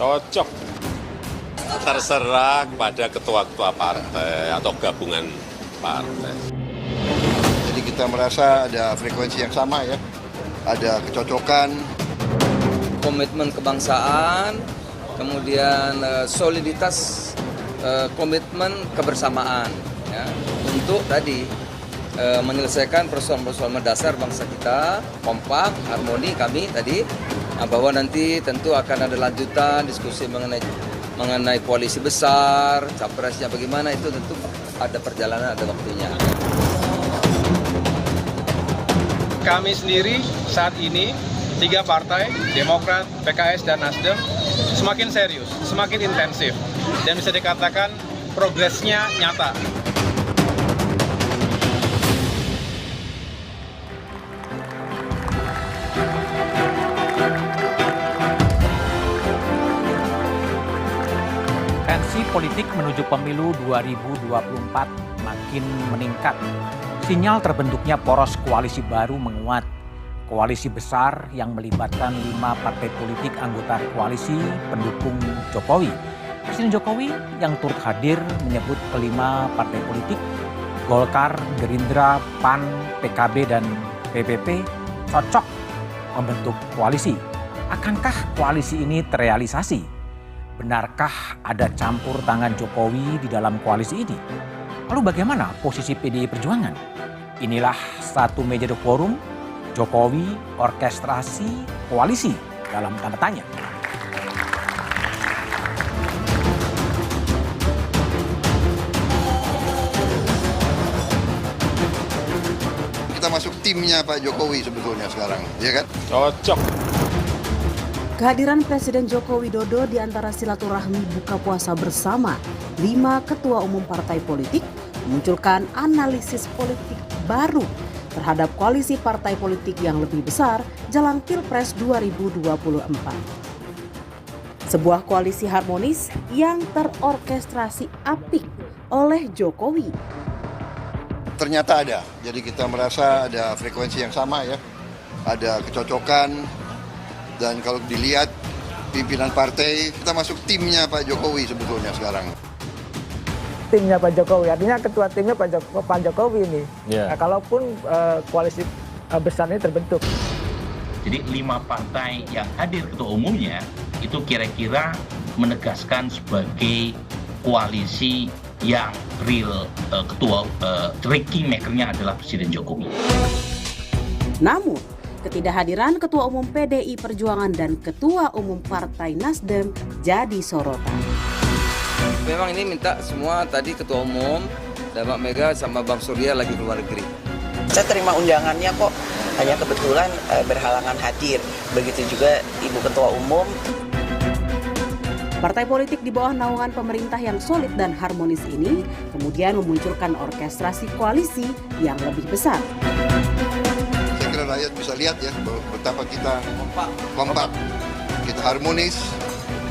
Cocok. Terserah kepada ketua-ketua partai atau gabungan partai. Jadi kita merasa ada frekuensi yang sama ya, ada kecocokan. Komitmen kebangsaan, kemudian soliditas, komitmen kebersamaan ya, untuk tadi menyelesaikan persoalan-persoalan mendasar bangsa kita, kompak, harmoni kami tadi, bahwa nanti tentu akan ada lanjutan diskusi mengenai koalisi besar, capresnya bagaimana, itu tentu ada perjalanan, ada waktunya. Kami sendiri saat ini, 3 partai, Demokrat, PKS, dan Nasdem, semakin serius, semakin intensif, dan bisa dikatakan progresnya nyata. Tensi politik menuju pemilu 2024 makin meningkat. Sinyal terbentuknya poros koalisi baru menguat. Koalisi besar yang melibatkan 5 partai politik anggota koalisi pendukung Jokowi. Presiden Jokowi yang turut hadir menyebut kelima partai politik, Golkar, Gerindra, PAN, PKB, dan PPP cocok membentuk koalisi. Akankah koalisi ini terrealisasi? Benarkah ada campur tangan Jokowi di dalam koalisi ini? Lalu bagaimana posisi PDI Perjuangan? Inilah satu meja The Forum, Jokowi orkestrasi koalisi dalam tanda tanya. Kita masuk timnya Pak Jokowi sebetulnya sekarang, ya kan? Cocok. Kehadiran Presiden Joko Widodo di antara silaturahmi buka puasa bersama 5 ketua umum partai politik memunculkan analisis politik baru terhadap koalisi partai politik yang lebih besar jelang Pilpres 2024. Sebuah koalisi harmonis yang terorkestrasi apik oleh Jokowi. Ternyata ada, jadi kita merasa ada frekuensi yang sama ya, ada kecocokan. Dan kalau dilihat pimpinan partai, kita masuk timnya Pak Jokowi sebetulnya sekarang. Timnya Pak Jokowi, artinya ketua timnya Pak Jokowi ini. Yeah. Nah, kalaupun koalisi besar ini terbentuk. Jadi 5 partai yang hadir ketua umumnya itu kira-kira menegaskan sebagai koalisi yang real, ketua kingmaker-nya adalah Presiden Jokowi. Namun, ketidakhadiran Ketua Umum PDI Perjuangan dan Ketua Umum Partai Nasdem jadi sorotan. Memang ini minta semua tadi Ketua Umum dan Mbak Mega sama Bang Surya lagi ke luar negeri. Saya terima undangannya kok, hanya kebetulan berhalangan hadir. Begitu juga Ibu Ketua Umum. Partai politik di bawah naungan pemerintah yang solid dan harmonis ini kemudian memunculkan orkestrasi koalisi yang lebih besar. Rakyat bisa lihat ya betapa kita kompak, kita harmonis.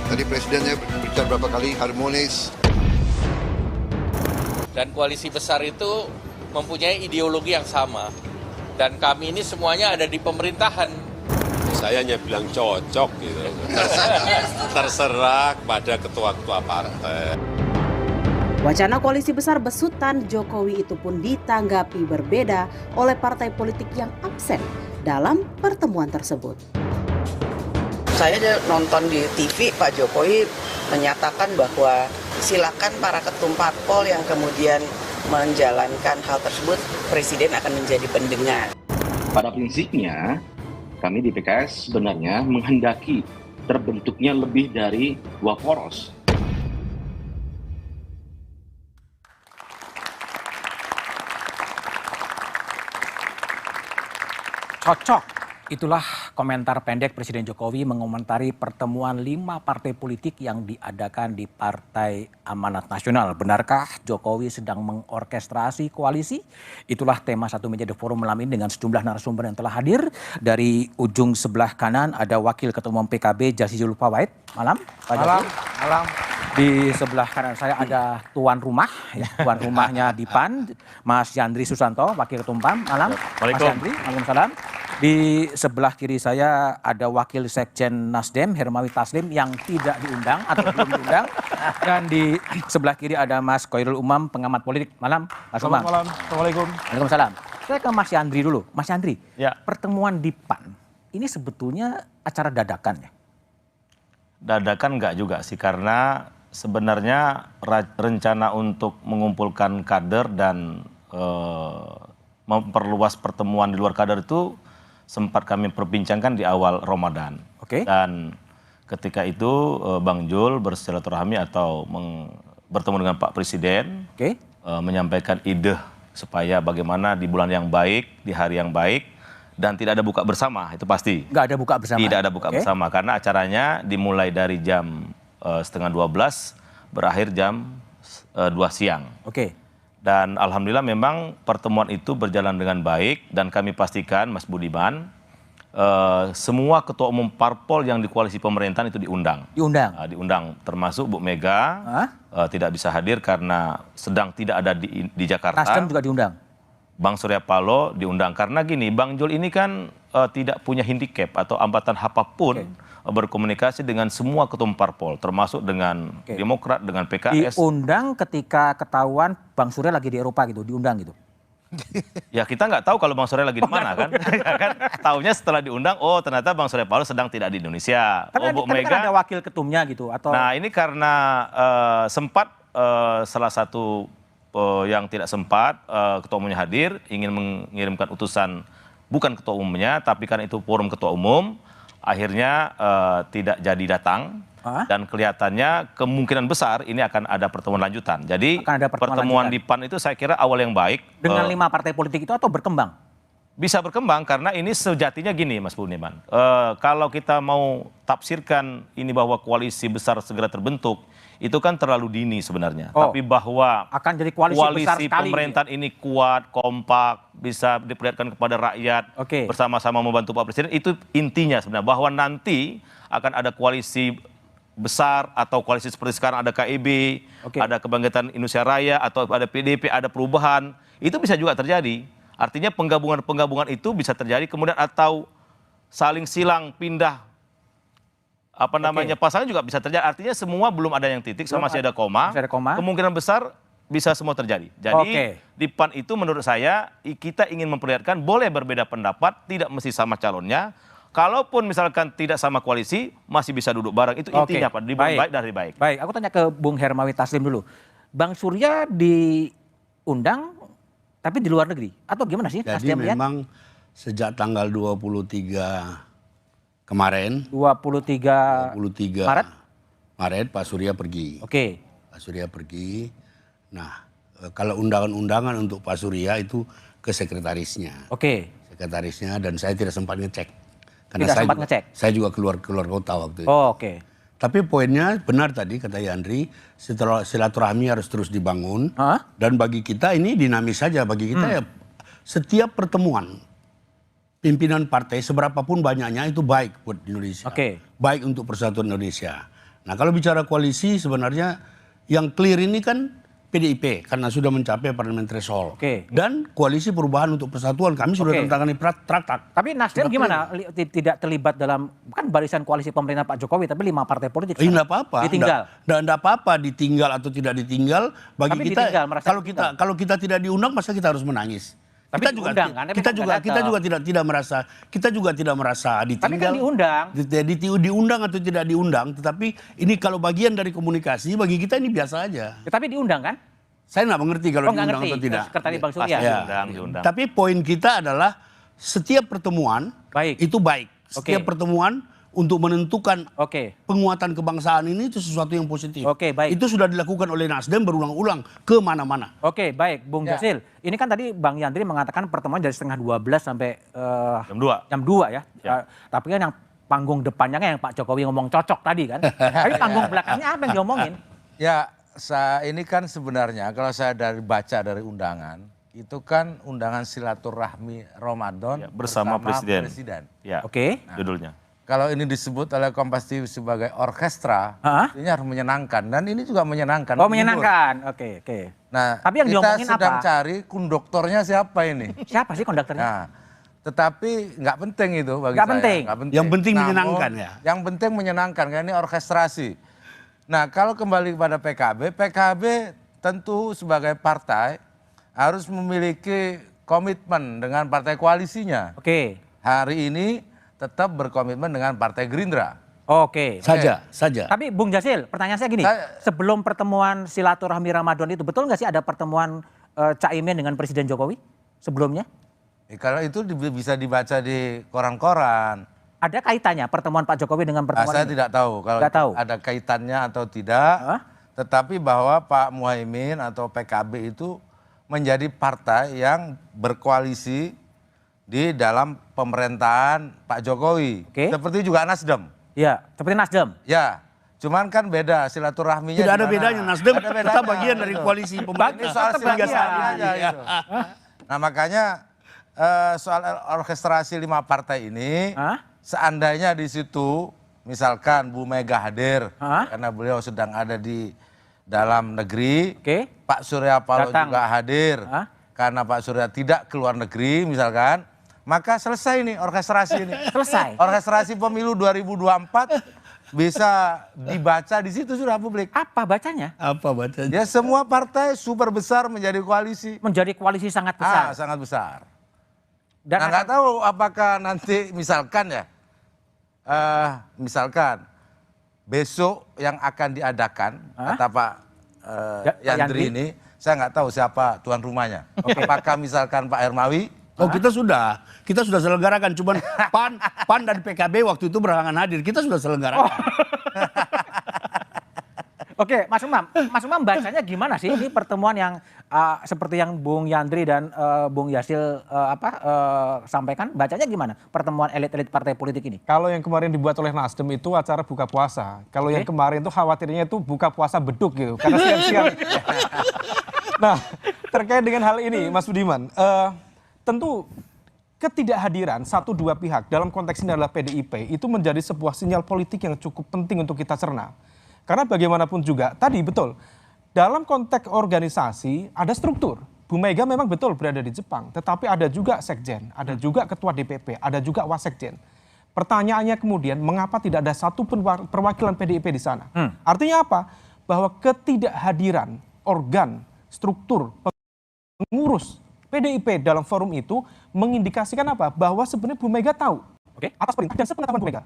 Tadi presidennya bicara berapa kali harmonis. Dan koalisi besar itu mempunyai ideologi yang sama. Dan kami ini semuanya ada di pemerintahan. Saya hanya bilang cocok gitu. Terserah kepada ketua-ketua partai. Wacana koalisi besar besutan Jokowi itu pun ditanggapi berbeda oleh partai politik yang absen dalam pertemuan tersebut. Saya nonton di TV, Pak Jokowi menyatakan bahwa silakan para ketum parpol yang kemudian menjalankan hal tersebut, Presiden akan menjadi pendengar. Pada prinsipnya, kami di PKS sebenarnya menghendaki terbentuknya lebih dari 2 poros. Cocok. Itulah komentar pendek Presiden Jokowi mengomentari pertemuan 5 partai politik yang diadakan di Partai Amanat Nasional. Benarkah Jokowi sedang mengorkestrasi koalisi? Itulah tema satu meja The Forum malam ini dengan sejumlah narasumber yang telah hadir. Dari ujung sebelah kanan ada Wakil Ketua Umum PKB Jazilul Fawait. Malam, Pak Malam. Jazil. Malam. Di sebelah kanan saya ada tuan rumah, ya, tuan rumahnya di PAN, Mas Yandri Susanto, Wakil Ketua PAN. Malam, Mas Yandri. Waalaikumsalam. Di sebelah kiri saya ada Wakil Sekjen Nasdem, Hermawi Taslim, yang tidak diundang atau belum diundang. Dan di sebelah kiri ada Mas Khairul Umam, pengamat politik. Malam, Mas Umam. Selamat malam, Assalamualaikum. Waalaikumsalam. Saya ke Mas Yandri dulu. Mas Yandri, Ya. pertemuan di PAN, ini sebetulnya acara dadakan ya? Dadakan enggak juga sih, karena sebenarnya rencana untuk mengumpulkan kader dan memperluas pertemuan di luar kader itu sempat kami perbincangkan di awal Ramadan. Oke. Dan ketika itu Bang Jul bersilaturahmi atau bertemu dengan Pak Presiden, Oke. menyampaikan ide supaya bagaimana di bulan yang baik, di hari yang baik, dan tidak ada buka bersama, itu pasti. Nggak ada buka bersama? Tidak ada buka bersama, karena acaranya dimulai dari jam setengah 12, berakhir jam 2 siang. Oke. Dan alhamdulillah memang pertemuan itu berjalan dengan baik, dan kami pastikan Mas Budiman, semua ketua umum parpol yang di koalisi pemerintahan itu diundang. Diundang? Diundang, termasuk Bu Mega, tidak bisa hadir karena sedang tidak ada di Jakarta. Nasdem juga diundang? Bang Surya Paloh diundang, karena gini, Bang Jul ini kan tidak punya handicap atau hambatan apapun berkomunikasi dengan semua ketua umum parpol, termasuk dengan Demokrat, dengan PKS. Diundang ketika ketahuan Bang Surya lagi di Eropa gitu, diundang gitu? Ya kita nggak tahu kalau Bang Surya lagi di mana kan. Kan tahunya setelah diundang, oh ternyata Bang Surya Paloh sedang tidak di Indonesia. Tapi, Bu tapi Mega, kan ada wakil ketumnya gitu atau? Nah ini karena sempat salah satu yang tidak sempat ketua umumnya hadir, ingin mengirimkan utusan bukan ketua umumnya, tapi karena itu forum ketua umum, akhirnya tidak jadi datang. Dan kelihatannya kemungkinan besar ini akan ada pertemuan lanjutan. Jadi pertemuan di PAN itu saya kira awal yang baik. Dengan 5 partai politik itu atau berkembang? Bisa berkembang karena ini sejatinya gini Mas Budiman. Kalau kita mau tafsirkan ini bahwa koalisi besar segera terbentuk, itu kan terlalu dini sebenarnya. Tapi bahwa akan jadi koalisi besar sekali pemerintahan ini kuat, kompak, bisa diperlihatkan kepada rakyat, bersama-sama membantu Pak Presiden, itu intinya sebenarnya. Bahwa nanti akan ada koalisi besar atau koalisi seperti sekarang ada KIB, ada Kebangkitan Indonesia Raya, atau ada PDIP, ada perubahan, itu bisa juga terjadi. Artinya penggabungan-penggabungan itu bisa terjadi, kemudian atau saling silang pindah pasangan juga bisa terjadi. Artinya semua belum ada yang titik, sama masih ada koma. Kemungkinan besar bisa semua terjadi. Jadi di PAN itu menurut saya kita ingin memperlihatkan boleh berbeda pendapat, tidak mesti sama calonnya. Kalaupun misalkan tidak sama koalisi, masih bisa duduk bareng. Itu intinya Pak, baik dari baik. Baik, aku tanya ke Bung Hermawi Taslim dulu. Bang Surya diundang tapi di luar negeri atau gimana sih? Jadi memang sejak tanggal 23 kemarin, 23 Maret Pak Surya pergi. Pak Surya pergi. Nah, kalau undangan-undangan untuk Pak Surya itu ke sekretarisnya. Sekretarisnya, dan saya tidak sempat ngecek. Karena saya juga keluar kota waktu itu. Tapi poinnya benar tadi kata Yandri, setelah silaturahmi harus terus dibangun. Dan bagi kita ini dinamis saja. Bagi kita ya setiap pertemuan pimpinan partai seberapapun banyaknya itu baik buat Indonesia. Baik untuk persatuan Indonesia. Nah kalau bicara koalisi sebenarnya yang clear ini kan PDIP karena sudah mencapai parlemen threshold. Dan koalisi perubahan untuk persatuan kami sudah tentangani traktat. Tapi Nasdem gimana? Tidak terlibat dalam, kan barisan koalisi pemerintah Pak Jokowi, tapi 5 partai politik. Tidak apa-apa. Ditinggal. Tidak apa-apa ditinggal atau tidak ditinggal. Bagi tapi kita, ditinggal, kalau kita tidak diundang, masa kita harus menangis? Tapi kita juga tidak merasa ditinggal. Tapi kan diundang. Diundang atau tidak diundang, tetapi ini kalau bagian dari komunikasi bagi kita ini biasa aja. Tapi diundang kan? Saya nggak mengerti kalau diundang atau tidak. Sekretari Bang Surya. Diundang. Tapi poin kita adalah setiap pertemuan itu baik. Setiap pertemuan untuk menentukan penguatan kebangsaan ini itu sesuatu yang positif. Itu sudah dilakukan oleh Nasdem berulang-ulang ke mana-mana. Baik, Bung Jasil. Ini kan tadi Bang Yandri mengatakan pertemuan dari setengah 12 sampai jam 2 ya. Tapi kan yang panggung depannya kan yang Pak Jokowi ngomong cocok tadi kan. Tapi panggung belakangnya apa yang diomongin? Ya, ini kan sebenarnya kalau saya baca dari undangan, itu kan undangan silaturahmi Ramadan bersama Presiden. Judulnya. Kalau ini disebut oleh Kompas TV sebagai orkestra, ini harus menyenangkan. Dan ini juga menyenangkan. Menyenangkan, Nah, tapi yang kita sedang cari konduktornya siapa ini? Siapa sih konduktornya? Nah, Tetapi nggak penting itu bagi Nggak saya. penting. Nggak penting. Yang penting Namun, menyenangkan ya. Yang penting menyenangkan, karena ini orkestrasi. Nah, kalau kembali kepada PKB, PKB tentu sebagai partai harus memiliki komitmen dengan partai koalisinya. Oke. Hari ini tetap berkomitmen dengan Partai Gerindra. Oke. Saja. Tapi Bung Jasil, pertanyaan saya gini, sebelum pertemuan silaturahmi Ramadan itu betul nggak sih ada pertemuan Caimin dengan Presiden Jokowi sebelumnya? Kalau itu bisa dibaca di koran-koran. Ada kaitannya pertemuan Pak Jokowi dengan pertemuan Saya ini? tidak tahu kalau Nggak tahu. ada kaitannya atau tidak. Tetapi bahwa Pak Muhaimin atau PKB itu menjadi partai yang berkoalisi di dalam pemerintahan Pak Jokowi. Seperti juga Nasdem. Ya, seperti Nasdem. Ya, cuman kan beda silaturahminya. Tidak ada bedanya, Nasdem Ada bedanya, tetap bagian dari gitu. koalisi pemerintah. Ini soal silaturahmi aja gitu. Nah makanya soal orkestrasi 5 partai ini, seandainya di situ misalkan Bu Mega hadir, karena beliau sedang ada di dalam negeri, Pak Surya Paloh juga hadir, karena Pak Surya tidak keluar negeri misalkan, maka selesai nih orkestrasi ini. Selesai. Orkestrasi pemilu 2024 bisa dibaca di situ sudah publik. Apa bacanya? Apa bacanya? Ya semua partai super besar menjadi koalisi. Menjadi koalisi sangat besar. Sangat besar. Dan nah nggak tahu apakah nanti misalkan ya, misalkan besok yang akan diadakan kata Pak Yandri ini, saya nggak tahu siapa tuan rumahnya. Apakah misalkan Pak Hermawi? Oh kita sudah selenggarakan, cuman PAN dan PKB waktu itu berhalangan hadir, kita sudah selenggarakan. Oke, Mas Umam bacanya gimana sih ini pertemuan yang seperti yang Bung Yandri dan Bung Yasil sampaikan, bacanya gimana pertemuan elit-elit partai politik ini? Kalau yang kemarin dibuat oleh Nasdem itu acara buka puasa. Kalau yang kemarin itu khawatirnya itu buka puasa beduk gitu, karena siang-siang. Nah, terkait dengan hal ini, Mas Budiman, tentu ketidakhadiran 1-2 pihak dalam konteks ini adalah PDIP itu menjadi sebuah sinyal politik yang cukup penting untuk kita cerna. Karena bagaimanapun juga, tadi betul, dalam konteks organisasi ada struktur. Bu Mega memang betul berada di Jepang, tetapi ada juga sekjen, ada juga ketua DPP, ada juga wasekjen. Pertanyaannya kemudian, mengapa tidak ada satu perwakilan PDIP di sana? Artinya apa? Bahwa ketidakhadiran organ, struktur, pengurus PDIP dalam forum itu mengindikasikan apa? Bahwa sebenarnya Bu Mega tahu atas perintah dan sepengetahuan Bu Mega.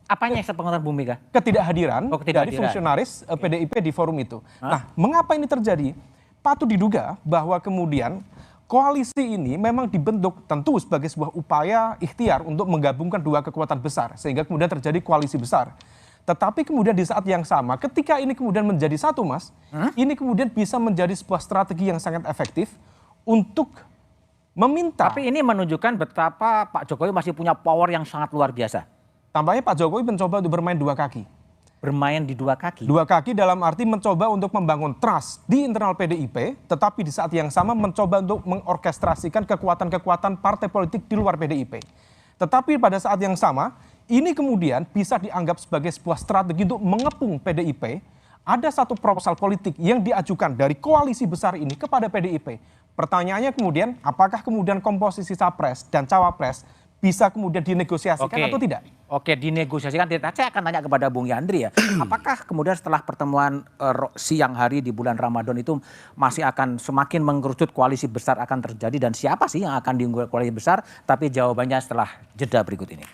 Apanya sepengetahuan Bu Mega? Ketidakhadiran dari fungsionaris PDIP di forum itu. Nah, mengapa ini terjadi? Patut diduga bahwa kemudian koalisi ini memang dibentuk tentu sebagai sebuah upaya ikhtiar untuk menggabungkan 2 kekuatan besar sehingga kemudian terjadi koalisi besar. Tetapi kemudian di saat yang sama ketika ini kemudian menjadi satu, Mas, ini kemudian bisa menjadi sebuah strategi yang sangat efektif untuk meminta. Tapi ini menunjukkan betapa Pak Jokowi masih punya power yang sangat luar biasa. Tampaknya Pak Jokowi mencoba untuk bermain 2 kaki. Bermain di 2 kaki? 2 kaki dalam arti mencoba untuk membangun trust di internal PDIP, tetapi di saat yang sama mencoba untuk mengorkestrasikan kekuatan-kekuatan partai politik di luar PDIP. Tetapi pada saat yang sama, ini kemudian bisa dianggap sebagai sebuah strategi untuk mengepung PDIP. Ada satu proposal politik yang diajukan dari koalisi besar ini kepada PDIP. Pertanyaannya kemudian, apakah kemudian komposisi capres dan cawapres bisa kemudian dinegosiasikan atau tidak? Oke, dinegosiasikan. Saya akan tanya kepada Bung Yandri ya. Apakah kemudian setelah pertemuan siang hari di bulan Ramadan itu masih akan semakin mengerucut koalisi besar akan terjadi dan siapa sih yang akan diunggul koalisi besar? Tapi jawabannya setelah jeda berikut ini.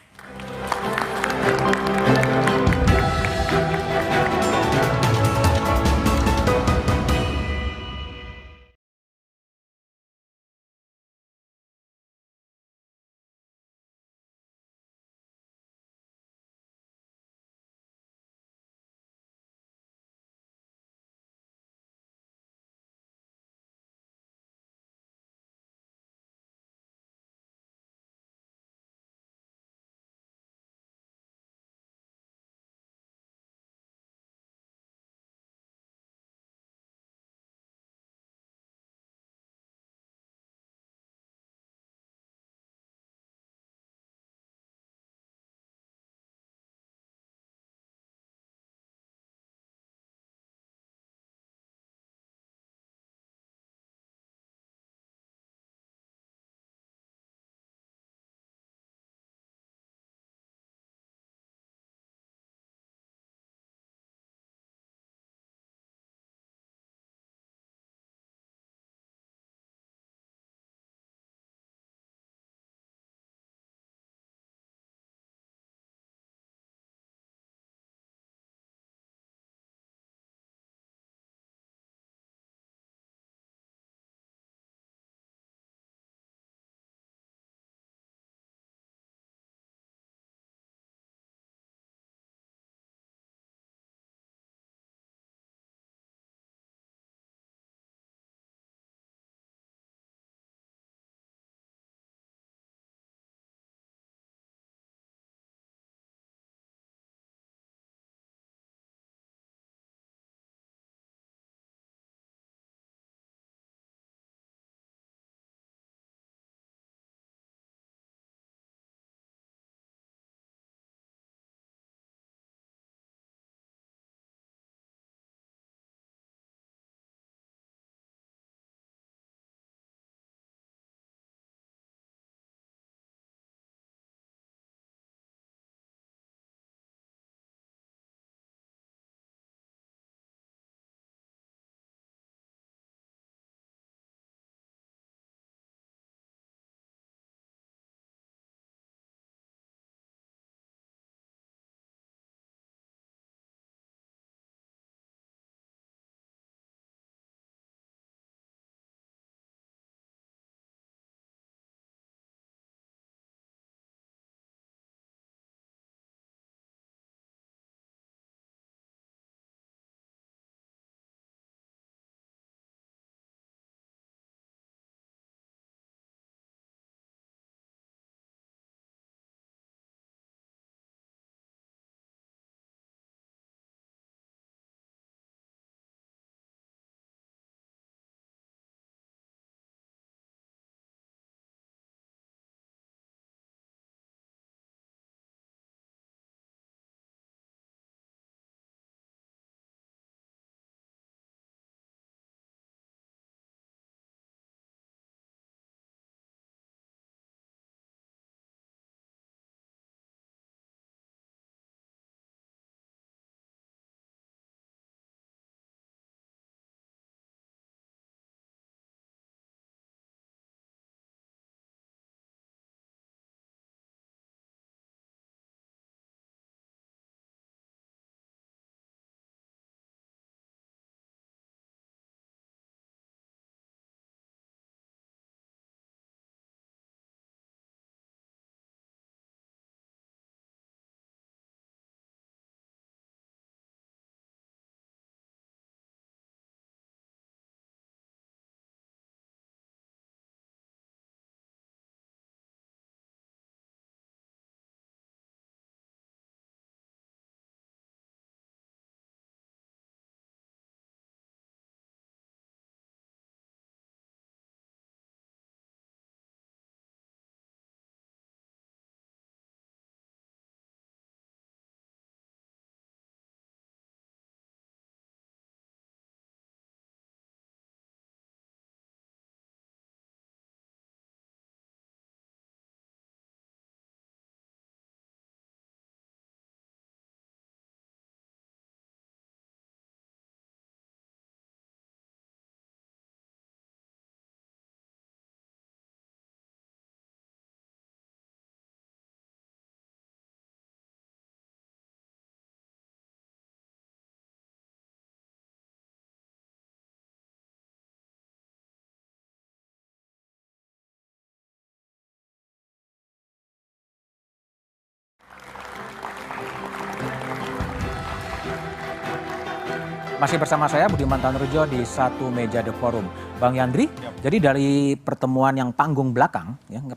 Masih bersama saya Budiman Tanurjo di Satu Meja The Forum. Bang Yandri, jadi dari pertemuan yang panggung belakang, yang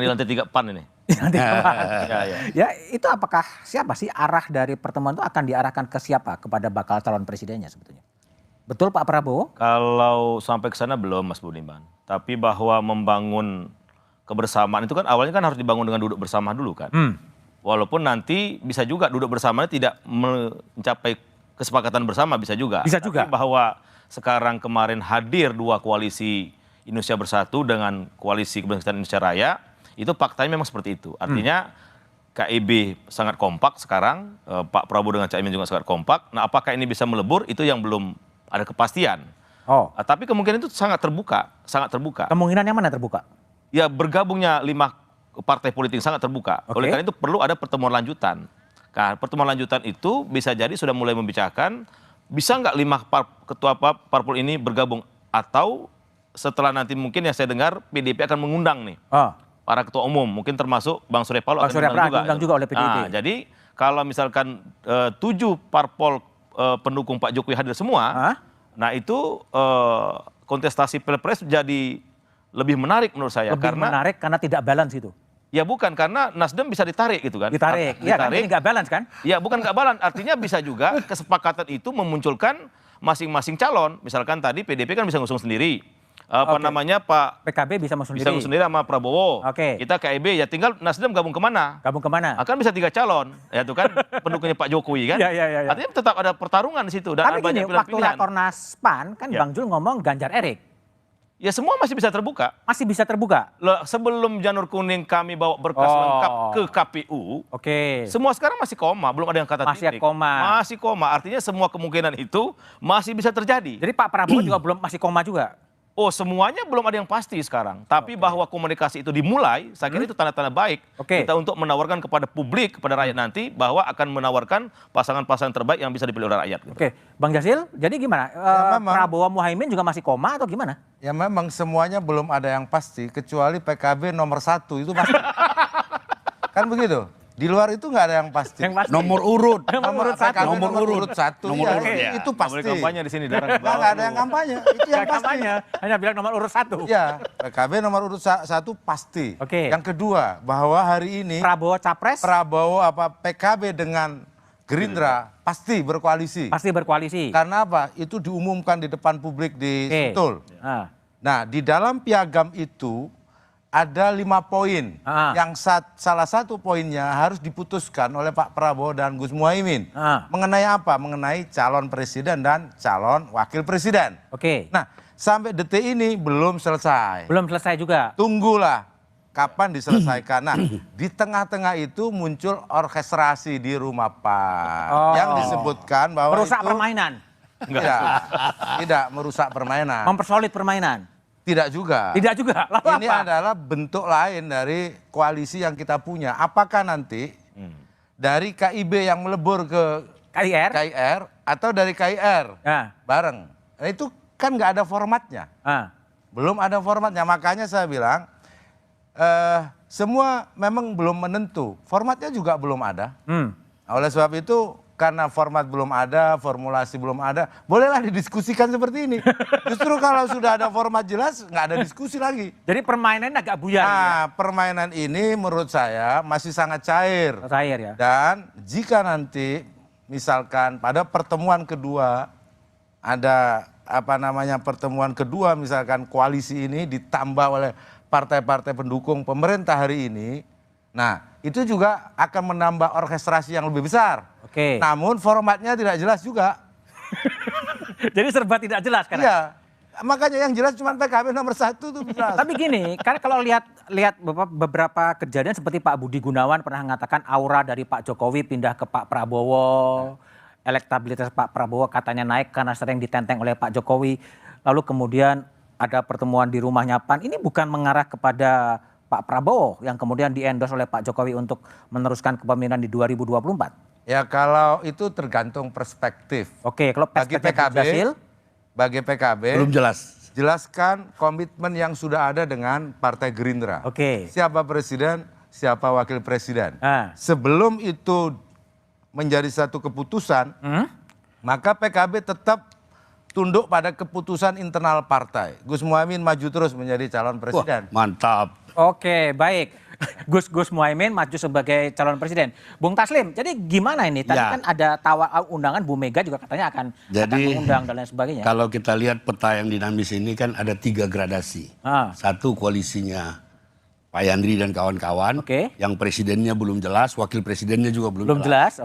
di lantai 3 PAN ini. Ya, itu apakah siapa sih arah dari pertemuan itu akan diarahkan ke siapa kepada bakal calon presidennya sebetulnya? Betul Pak Prabowo? Kalau sampai ke sana belum Mas Budiman. Tapi bahwa membangun kebersamaan itu kan awalnya kan harus dibangun dengan duduk bersama dulu kan. Walaupun nanti bisa juga duduk bersamanya tidak mencapai kesepakatan bersama, bisa juga. Bisa juga. Tapi bahwa sekarang kemarin hadir 2 koalisi Indonesia Bersatu dengan koalisi Kebangkitan Indonesia Raya, itu faktanya memang seperti itu. Artinya KIB sangat kompak sekarang, Pak Prabowo dengan Caimin juga sangat kompak. Nah, apakah ini bisa melebur? Itu yang belum ada kepastian. Tapi kemungkinan itu sangat terbuka, sangat terbuka. Kemungkinan yang mana terbuka? Ya, bergabungnya 5 partai politik sangat terbuka. Oleh karena itu perlu ada pertemuan lanjutan. Nah, pertemuan lanjutan itu bisa jadi sudah mulai membicarakan bisa nggak 5 ketua parpol ini bergabung, atau setelah nanti mungkin yang saya dengar PDIP akan mengundang nih para ketua umum, mungkin termasuk Bang Surya Paloh akan diundang juga oleh PDIP. Nah, jadi kalau misalkan 7 parpol pendukung Pak Jokowi hadir semua, nah itu kontestasi Pilpres jadi lebih menarik menurut saya. Menarik karena tidak balance itu. Ya bukan, karena Nasdem bisa ditarik gitu kan. Ditarik, ya kan ini nggak balance kan? Ya bukan nggak balance, artinya bisa juga kesepakatan itu memunculkan masing-masing calon. Misalkan tadi PDIP kan bisa ngusung sendiri. Pak PKB bisa ngusung sendiri sama Prabowo. Kita KIB ya tinggal Nasdem gabung kemana? Akan bisa 3 calon. Ya itu kan pendukungnya Pak Jokowi kan. Artinya tetap ada pertarungan di situ. Dan tapi gini, waktu Rakornas PAN kan Bang Jul ngomong Ganjar Erik. Ya semua masih bisa terbuka. Masih bisa terbuka? Sebelum janur kuning kami bawa berkas lengkap ke KPU. Semua sekarang masih koma, belum ada yang kata titik. Masih koma, artinya semua kemungkinan itu masih bisa terjadi. Jadi Pak Prabowo juga belum masih koma juga? Semuanya belum ada yang pasti sekarang. Tapi bahwa komunikasi itu dimulai, saya kira itu tanda-tanda baik. Kita untuk menawarkan kepada publik, kepada rakyat nanti, bahwa akan menawarkan pasangan-pasangan terbaik yang bisa dipilih oleh rakyat. Bang Jasil, jadi gimana? Prabowo Muhaimin juga masih koma atau gimana? Ya memang semuanya belum ada yang pasti, kecuali PKB nomor 1 itu pasti. Kan begitu? Di luar itu nggak ada yang pasti. Nomor urut. Nomor urut 1. Itu pasti. Kampanye di sini. Nggak ada yang kampanye. Itu yang pasti. Hanya bilang nomor urut 1. Ya, PKB nomor urut 1 pasti. Yang kedua, bahwa hari ini Prabowo capres. PKB dengan Gerindra pasti berkoalisi. Karena apa? Itu diumumkan di depan publik di Sentul. Nah, di dalam piagam itu ada 5 poin yang salah satu poinnya harus diputuskan oleh Pak Prabowo dan Gus Muhaimin. Mengenai apa? Mengenai calon presiden dan calon wakil presiden. Nah, sampai detik ini belum selesai. Belum selesai juga. Tunggulah kapan diselesaikan. Nah, di tengah-tengah itu muncul orkestrasi di rumah PAN yang disebutkan bahwa merusak permainan. Tidak merusak permainan. Mempersolid permainan. Tidak juga. Ini adalah bentuk lain dari koalisi yang kita punya. Apakah nanti dari KIB yang melebur ke KIR atau dari KIR bareng? Nah, itu kan nggak ada formatnya. Belum ada formatnya. Makanya saya bilang semua memang belum menentu. Formatnya juga belum ada. Oleh sebab itu, karena format belum ada, formulasi belum ada, bolehlah didiskusikan seperti ini. Justru kalau sudah ada format jelas, nggak ada diskusi lagi. Jadi permainan agak buyar. Nah, permainan ini menurut saya masih sangat cair. Ya. Dan jika nanti misalkan pada pertemuan kedua ada pertemuan kedua misalkan koalisi ini ditambah oleh partai-partai pendukung pemerintah hari ini, nah itu juga akan menambah orkestrasi yang lebih besar. Namun formatnya tidak jelas juga. Jadi serba tidak jelas kan? Iya. Makanya yang jelas cuma PKB nomor 1 itu jelas. Tapi gini, karena kalau lihat beberapa kejadian seperti Pak Budi Gunawan pernah mengatakan aura dari Pak Jokowi pindah ke Pak Prabowo, elektabilitas Pak Prabowo katanya naik karena sering ditenteng oleh Pak Jokowi. Lalu kemudian ada pertemuan di rumahnya PAN. Ini bukan mengarah kepada Pak Prabowo yang kemudian di-endorse oleh Pak Jokowi untuk meneruskan kepemimpinan di 2024? Ya kalau itu tergantung perspektif. Kalau perspektif bagi PKB belum jelas. Jelaskan komitmen yang sudah ada dengan Partai Gerindra. Siapa presiden, siapa wakil presiden. Sebelum itu menjadi satu keputusan, maka PKB tetap tunduk pada keputusan internal partai. Gus Muhaimin maju terus menjadi calon presiden. Wah, mantap. Oke, baik. Gus Muhaimin maju sebagai calon presiden. Bung Taslim, jadi gimana ini? Tadi kan ada undangan Bu Mega juga katanya akan mengundang dan lain sebagainya. Kalau kita lihat peta yang dinamis ini kan ada 3 gradasi. Satu, koalisinya Pak Yandri dan kawan-kawan. Yang presidennya belum jelas, wakil presidennya juga belum jelas.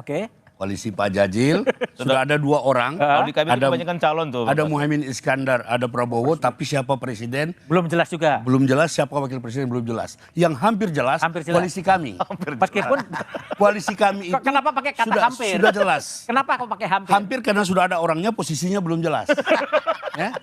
Koalisi Pak Jajil, sudah ada 2 orang. Kalau di kabinet kebanyakan calon tuh. Ada Muhaimin Iskandar, ada Prabowo, tapi siapa presiden? Belum jelas juga. Belum jelas, siapa wakil presiden belum jelas. Yang hampir jelas, koalisi kami. Meskipun koalisi kami itu kenapa pakai kata hampir? Sudah jelas. Kenapa kok pakai hampir? Hampir karena sudah ada orangnya, posisinya belum jelas. Ya?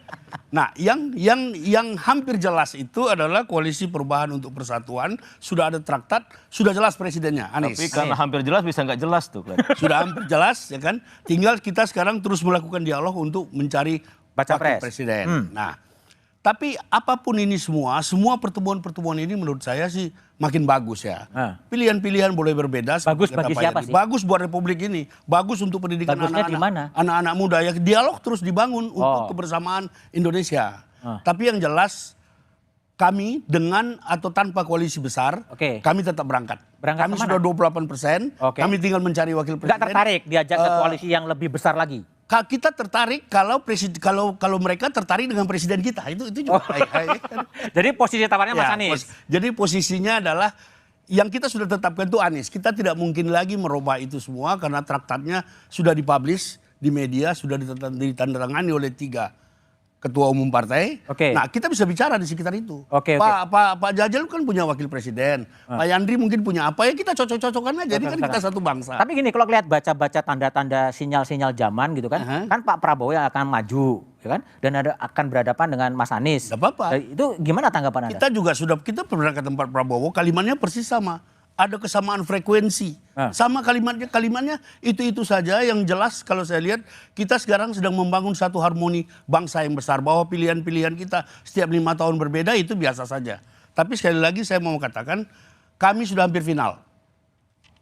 Nah, yang hampir jelas itu adalah Koalisi Perubahan untuk Persatuan, sudah ada traktat, sudah jelas presidennya, Anies. Tapi karena hampir jelas bisa nggak jelas tuh. Sudah hampir jelas, ya kan? Tinggal kita sekarang terus melakukan dialog untuk mencari wakil presiden. Nah, tapi apapun ini semua pertemuan-pertemuan ini menurut saya sih makin bagus ya. Pilihan-pilihan boleh berbeda. Bagus bagi siapa sih? Bagus buat Republik ini. Bagus untuk pendidikan anak-anak muda. Ya dialog terus dibangun untuk kebersamaan Indonesia. Tapi yang jelas kami dengan atau tanpa koalisi besar, kami tetap berangkat. Kami sudah 28%. Kami tinggal mencari wakil presiden. Nggak tertarik diajak ke koalisi yang lebih besar lagi? Kita tertarik kalau mereka tertarik dengan presiden kita, itu juga baik. Jadi posisi tawarnya Mas Anies. Jadi posisinya adalah yang kita sudah tetapkan itu Anies. Kita tidak mungkin lagi merubah itu semua karena traktatnya sudah dipublish di media, sudah ditandatangani oleh 3 ketua umum partai. Nah, kita bisa bicara di sekitar itu. Pak Jajil kan punya wakil presiden. Pak Yandri mungkin punya apa, ya kita cocok-cocokan aja. Jadi kan kita satu bangsa. Tapi gini, kalau lihat baca-baca tanda-tanda sinyal-sinyal zaman gitu kan, kan Pak Prabowo yang akan maju, ya kan? Dan akan berhadapan dengan Mas Anies. Gak apa-apa. Itu gimana tanggapan Anda? Kita pernah ke tempat Prabowo, kalimatnya persis sama. Ada kesamaan frekuensi. Sama kalimatnya itu saja. Yang jelas kalau saya lihat kita sekarang sedang membangun satu harmoni bangsa yang besar. Bahwa pilihan-pilihan kita setiap 5 tahun berbeda itu biasa saja. Tapi sekali lagi saya mau katakan kami sudah hampir final.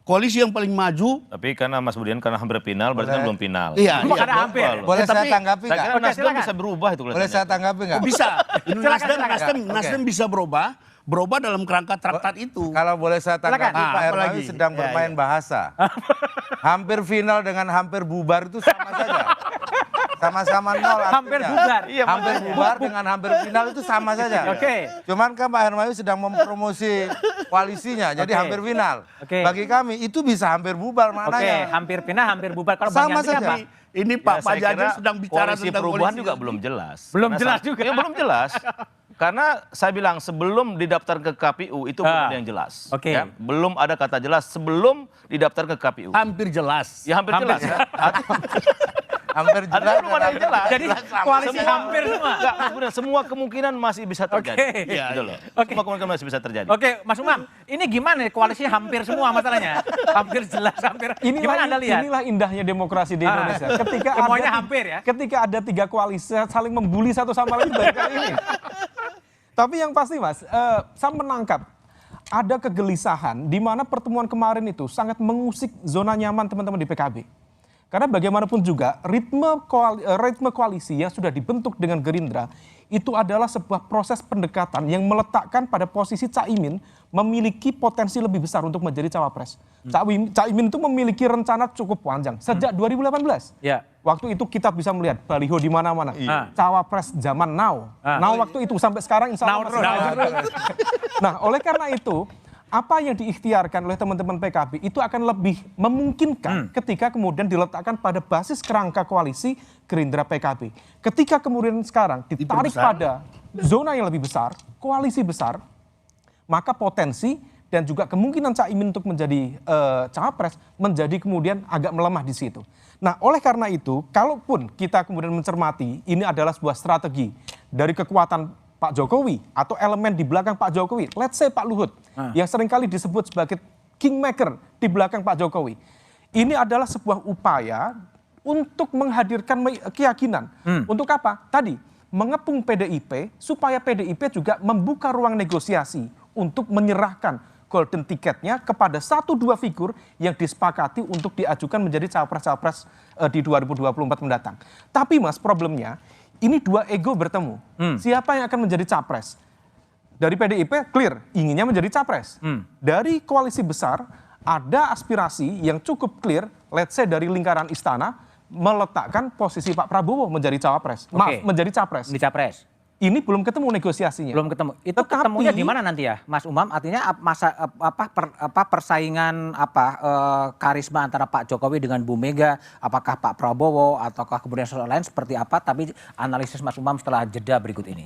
Koalisi yang paling maju. Tapi karena Mas Budian karena hampir final berarti kan belum final. Iya. Karena hampir. Boleh saya tanggapi nggak? Saya kira Nasdem bisa berubah itu. Boleh saya tanggapi nggak? Bisa. Nasdem bisa berubah dalam kerangka traktat itu. Kalau boleh saya tanggapi, Pak Hermawi sedang bermain bahasa. Hampir final dengan hampir bubar itu sama saja. Sama-sama nol artinya. Hampir bubar. Hampir bubar dengan hampir final itu sama saja. Cuman kan Pak Hermawi sedang mempromosi koalisinya, jadi hampir final. Bagi kami itu bisa hampir bubar maknanya. Hampir final, hampir bubar. Kalau sama saja. Ini Pak Jajil sedang bicara tentang perubahan juga belum jelas. Belum jelas juga. Ya, belum jelas. Karena saya bilang sebelum didaftar ke KPU itu belum ada yang jelas. Ya, belum ada kata jelas sebelum didaftar ke KPU. Hampir jelas. Ya hampir jelas. Ya. Hampir jelas. Belum ada yang jelas. Jadi koalisi hampir semua. Enggak, semua kemungkinan masih bisa terjadi. Gitu loh. Semua kemungkinan masih bisa terjadi. Mas Umam, ini gimana nih koalisi hampir semua masalahnya? Hampir jelas, hampir. Gimana Anda lihat? Inilah indahnya demokrasi di Indonesia. Ketika semuanya hampir ya. Ketika ada 3 koalisi saling membuli satu sama lain baru kali ini. Tapi yang pasti Mas, saya menangkap ada kegelisahan di mana pertemuan kemarin itu sangat mengusik zona nyaman teman-teman di PKB. Karena bagaimanapun juga ritme koalisi yang sudah dibentuk dengan Gerindra itu adalah sebuah proses pendekatan yang meletakkan pada posisi Caimin memiliki potensi lebih besar untuk menjadi cawapres. Caimin itu memiliki rencana cukup panjang sejak 2018. Waktu itu kita bisa melihat baliho di mana-mana. Cawapres zaman now. Now waktu itu sampai sekarang insya Allah masih ada. Nah, oleh karena itu apa yang diikhtiarkan oleh teman-teman PKB itu akan lebih memungkinkan ketika kemudian diletakkan pada basis kerangka koalisi Gerindra PKB. Ketika kemudian sekarang ditarik pada zona yang lebih besar, koalisi besar, maka potensi dan juga kemungkinan Caimin untuk menjadi cawapres menjadi kemudian agak melemah di situ. Nah, oleh karena itu, kalaupun kita kemudian mencermati ini adalah sebuah strategi dari kekuatan Pak Jokowi atau elemen di belakang Pak Jokowi, let's say Pak Luhut, yang seringkali disebut sebagai kingmaker di belakang Pak Jokowi. Ini adalah sebuah upaya untuk menghadirkan keyakinan. Untuk apa? Tadi, mengepung PDIP supaya PDIP juga membuka ruang negosiasi untuk menyerahkan golden ticketnya kepada 1-2 figur yang disepakati untuk diajukan menjadi cawapres-cawapres di 2024 mendatang. Tapi Mas, problemnya ini dua ego bertemu. Siapa yang akan menjadi capres? Dari PDIP clear, inginnya menjadi capres. Dari koalisi besar ada aspirasi yang cukup clear, let's say dari lingkaran istana, meletakkan posisi Pak Prabowo menjadi cawapres. Maaf, menjadi capres. Di capres. Ini belum ketemu negosiasinya. Belum ketemu. Itu ketemunya di mana nanti ya, Mas Umam? Artinya persaingan karisma antara Pak Jokowi dengan Bu Mega, apakah Pak Prabowo ataukah kemudian sosok lain seperti apa? Tapi analisis Mas Umam setelah jeda berikut ini.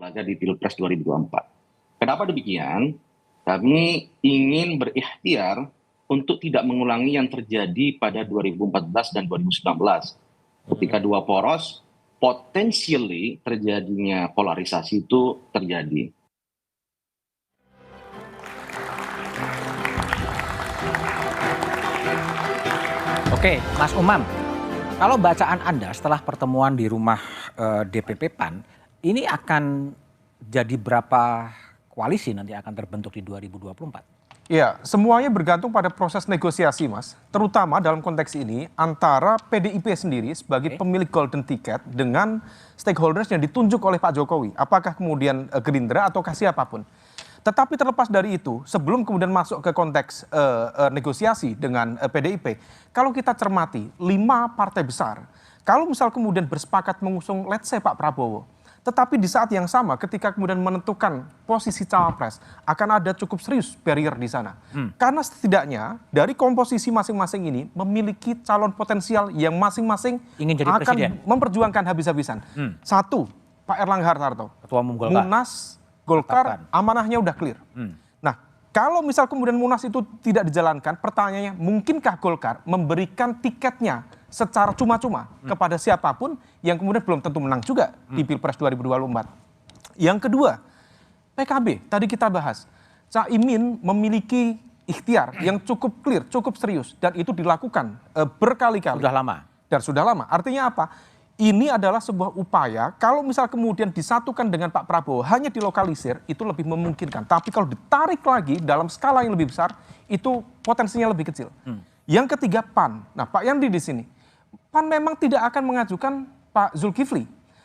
laga di Pilpres 2024. Kenapa demikian? Kami ingin berikhtiar untuk tidak mengulangi yang terjadi pada 2014 dan 2019. Ketika dua poros, potentially terjadinya polarisasi itu terjadi. Oke, Mas Umam, kalau bacaan Anda setelah pertemuan di rumah DPP PAN, ini akan jadi berapa koalisi nanti akan terbentuk di 2024? Ya, semuanya bergantung pada proses negosiasi, Mas. Terutama dalam konteks ini antara PDIP sendiri sebagai pemilik golden ticket dengan stakeholders yang ditunjuk oleh Pak Jokowi. Apakah kemudian Gerindra ataukah siapapun. Tetapi terlepas dari itu, sebelum kemudian masuk ke konteks negosiasi dengan PDIP, kalau kita cermati 5 partai besar, kalau misal kemudian bersepakat mengusung let's say Pak Prabowo, tetapi di saat yang sama ketika kemudian menentukan posisi cawapres, akan ada cukup serius barrier di sana. Karena setidaknya dari komposisi masing-masing ini memiliki calon potensial yang masing-masing ingin jadi akan presiden, memperjuangkan habis-habisan. Satu, Pak Erlangga Hartarto, Ketua Umum Golkar. Munas Golkar amanahnya udah clear. Nah, kalau misal kemudian Munas itu tidak dijalankan, pertanyaannya mungkinkah Golkar memberikan tiketnya secara cuma-cuma kepada siapapun yang kemudian belum tentu menang juga di Pilpres 2024. Yang kedua, PKB tadi kita bahas. Caimin memiliki ikhtiar yang cukup clear, cukup serius dan itu dilakukan berkali-kali. Sudah lama. Dan sudah lama. Artinya apa? Ini adalah sebuah upaya, kalau misal kemudian disatukan dengan Pak Prabowo, hanya dilokalisir, itu lebih memungkinkan. Tapi kalau ditarik lagi dalam skala yang lebih besar, itu potensinya lebih kecil. Yang ketiga, PAN. Nah, Pak Yandri di sini. PAN memang tidak akan mengajukan Pak Zulkifli.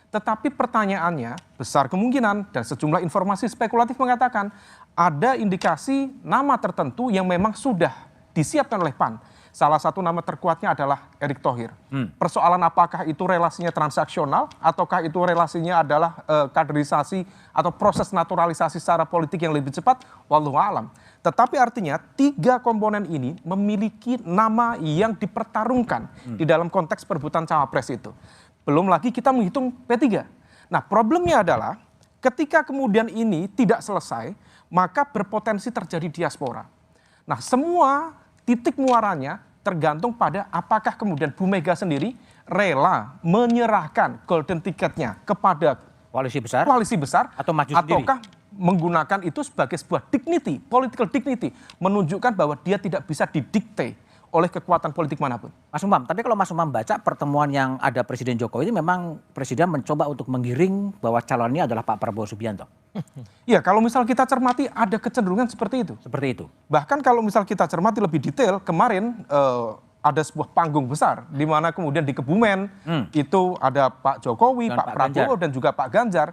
Tetapi pertanyaannya, besar kemungkinan, dan sejumlah informasi spekulatif mengatakan, ada indikasi nama tertentu yang memang sudah disiapkan oleh PAN. Salah satu nama terkuatnya adalah Erick Thohir. Persoalan apakah itu relasinya transaksional ataukah itu relasinya adalah kaderisasi atau proses naturalisasi secara politik yang lebih cepat, wallahu alam. Tetapi artinya 3 komponen ini memiliki nama yang dipertarungkan di dalam konteks perebutan cawapres itu. Belum lagi kita menghitung P3. Nah, problemnya adalah ketika kemudian ini tidak selesai, maka berpotensi terjadi diaspora. Nah, semua titik muaranya tergantung pada apakah kemudian Bu Mega sendiri rela menyerahkan golden ticketnya kepada koalisi besar atau maju ataukah menggunakan itu sebagai sebuah dignity, political dignity, menunjukkan bahwa dia tidak bisa didikte oleh kekuatan politik manapun. Mas Umam, tapi kalau Mas Umam baca pertemuan yang ada Presiden Jokowi ini memang Presiden mencoba untuk menggiring bahwa calonnya adalah Pak Prabowo Subianto. Ya, kalau misal kita cermati ada kecenderungan seperti itu. Seperti itu. Bahkan kalau misal kita cermati lebih detail, kemarin ada sebuah panggung besar di mana kemudian di Kebumen itu ada Pak Jokowi, Pak Prabowo dan juga Pak Ganjar.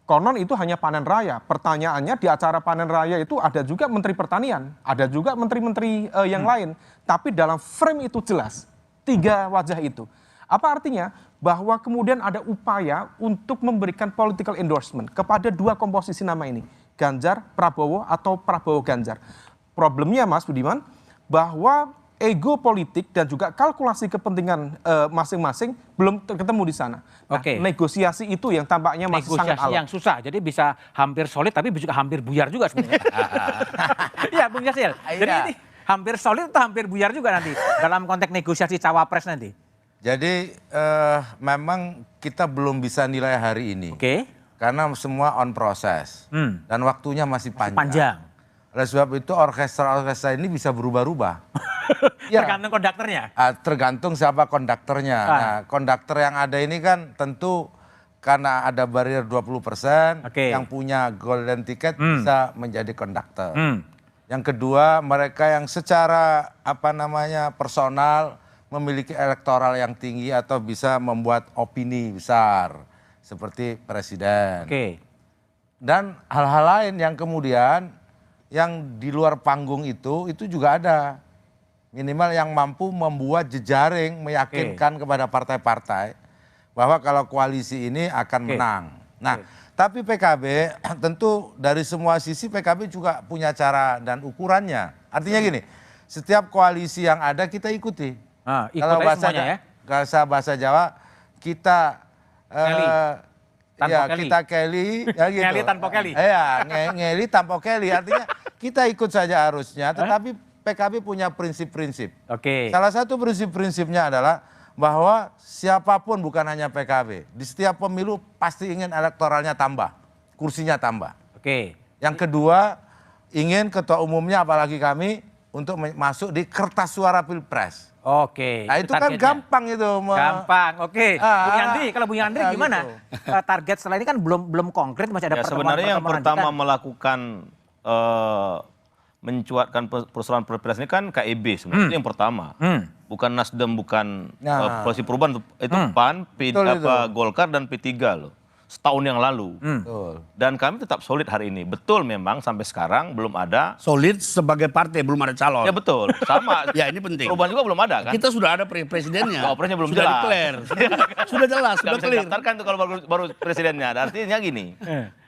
Konon itu hanya panen raya. Pertanyaannya di acara panen raya itu ada juga Menteri Pertanian, ada juga menteri-menteri yang lain. Tapi dalam frame itu jelas 3 wajah itu. Apa artinya? Bahwa kemudian ada upaya untuk memberikan political endorsement kepada 2 komposisi nama ini. Ganjar, Prabowo atau Prabowo Ganjar. Problemnya Mas Budiman, bahwa ego politik dan juga kalkulasi kepentingan masing-masing belum ketemu di sana. Nah, negosiasi itu yang tampaknya masih sangat alot. Negosiasi yang susah, jadi bisa hampir solid tapi juga hampir buyar juga sebenarnya. Iya, Bung Yasil. Jadi ini hampir solid atau hampir buyar juga nanti dalam konteks negosiasi cawapres nanti. Jadi memang kita belum bisa nilai hari ini. Karena semua on proses dan waktunya masih panjang. Oleh sebab itu orkestra ini bisa berubah-ubah. Tergantung konduktornya. Tergantung siapa konduktornya. Nah, konduktor yang ada ini kan tentu karena ada barrier 20%, yang punya golden ticket bisa menjadi konduktor. Yang kedua, mereka yang secara personal memiliki elektoral yang tinggi atau bisa membuat opini besar seperti presiden. Dan hal-hal lain yang kemudian yang di luar panggung itu juga ada. Minimal yang mampu membuat jejaring meyakinkan kepada partai-partai bahwa kalau koalisi ini akan menang. Nah, tapi PKB tentu dari semua sisi PKB juga punya cara dan ukurannya. Artinya gini, setiap koalisi yang ada kita ikuti. Kalau bahasa Jawa kita Tanpa ya kita Kelly, ya gitu. Ngeli tanpa Kelly. Iya, ngeli tanpa Kelly. Artinya kita ikut saja arusnya, tetapi PKB punya prinsip-prinsip. Oke. Salah satu prinsip-prinsipnya adalah bahwa siapapun bukan hanya PKB, di setiap pemilu pasti ingin elektoralnya tambah, kursinya tambah. Oke. Yang kedua, ingin ketua umumnya apalagi kami untuk masuk di kertas suara Pilpres. Oke. Nah itu kan gampang itu. Gampang, oke. Bung Yandri, kalau Bung Yandri gimana? Gitu. Target setelah ini kan belum konkret, masih ada pertemuan. Sebenarnya yang pertama melakukan mencuatkan persoalan Pilpres ini kan KIB sebenarnya yang pertama. Bukan Nasdem, bukan Koalisi Perubahan, itu PAN, Golkar dan P3 loh. Setahun yang lalu. Dan kami tetap solid hari ini. Betul memang sampai sekarang belum ada. Solid sebagai partai, belum ada calon. Ya betul, sama. Ya ini penting. Perubahan juga belum ada kan? Kita sudah ada presidennya. Wapresnya belum sudah jelas. Declare. Sudah jelas, sudah clear. Daftarkan tuh kalau baru presidennya. Artinya gini,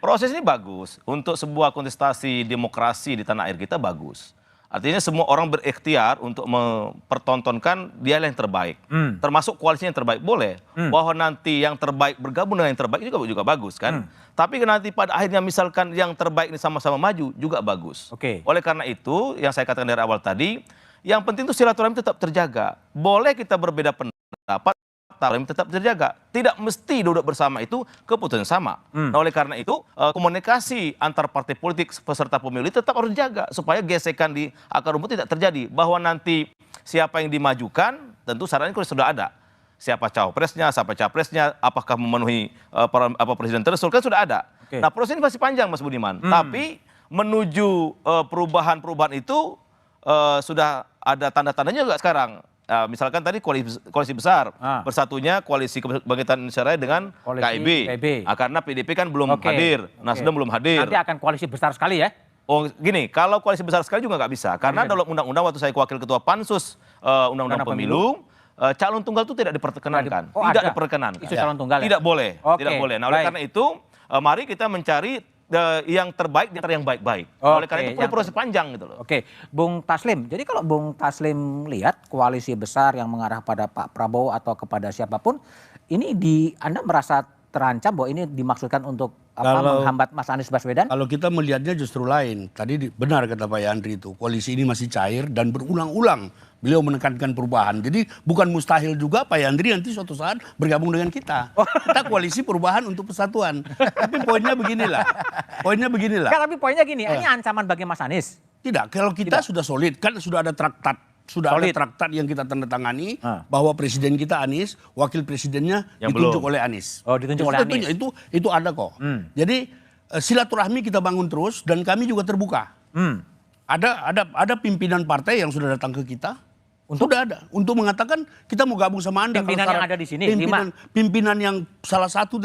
proses ini bagus. Untuk sebuah kontestasi demokrasi di tanah air kita bagus. Artinya semua orang berikhtiar untuk mempertontonkan dia yang terbaik. Termasuk koalisinya yang terbaik, boleh. Bahwa nanti yang terbaik bergabung dengan yang terbaik juga bagus kan. Tapi nanti pada akhirnya misalkan yang terbaik ini sama-sama maju juga bagus. Oleh karena itu yang saya katakan dari awal tadi, yang penting itu silaturahmi tetap terjaga. Boleh kita berbeda pendapat, silaturahmi tetap terjaga. Tidak mesti duduk bersama itu keputusan sama. Nah oleh karena itu komunikasi antar partai politik peserta pemilu tetap harus dijaga supaya gesekan di akar rumput tidak terjadi. Bahwa nanti siapa yang dimajukan tentu syaratnya sudah ada. Siapa cawapresnya, siapa capresnya, apakah memenuhi presiden threshold kan sudah ada. Nah proses ini masih panjang Mas Budiman. Tapi menuju perubahan-perubahan itu sudah ada tanda-tandanya juga sekarang. Misalkan tadi koalisi besar, bersatunya Koalisi Kebangkitan Indonesia Raya dengan KIB. Karena PDP kan belum hadir, Nasdem belum hadir. Nanti akan koalisi besar sekali ya? Oh gini, kalau koalisi besar sekali juga nggak bisa. Karena dalam undang-undang waktu saya wakil ketua Pansus Undang-Undang Pemilu, calon tunggal itu tidak diperkenankan. Tidak diperkenankan. Isu calon tunggal ya? Tidak boleh. Tidak boleh. Nah oleh karena itu, mari kita mencari yang terbaik di antara yang baik-baik. Oleh karena itu perlu proses panjang gitu loh. Oke, Bung Taslim. Jadi kalau Bung Taslim lihat koalisi besar yang mengarah pada Pak Prabowo atau kepada siapapun, ini Anda merasa terancam bahwa ini dimaksudkan untuk menghambat Mas Anies Baswedan? Kalau kita melihatnya justru lain. Tadi benar kata Pak Yandri itu, koalisi ini masih cair dan berulang-ulang beliau menekankan perubahan. Jadi bukan mustahil juga Pak Yandri nanti suatu saat bergabung dengan kita. Kita koalisi perubahan untuk persatuan. Tapi poinnya beginilah. Tapi poinnya gini, ini ancaman bagi Mas Anies. Tidak, kalau kita sudah solid, kan sudah ada traktat. Ada traktat yang kita tanda tangani bahwa presiden kita Anies, wakil presidennya ditunjuk oleh Anies. Oh, ditunjuk oleh Anies. Itu ada kok. Jadi silaturahmi kita bangun terus dan kami juga terbuka. Ada pimpinan partai yang sudah datang ke kita. Sudah ada untuk mengatakan kita mau gabung sama Anda. Pimpinan yang ada di sini, pimpinan yang salah satu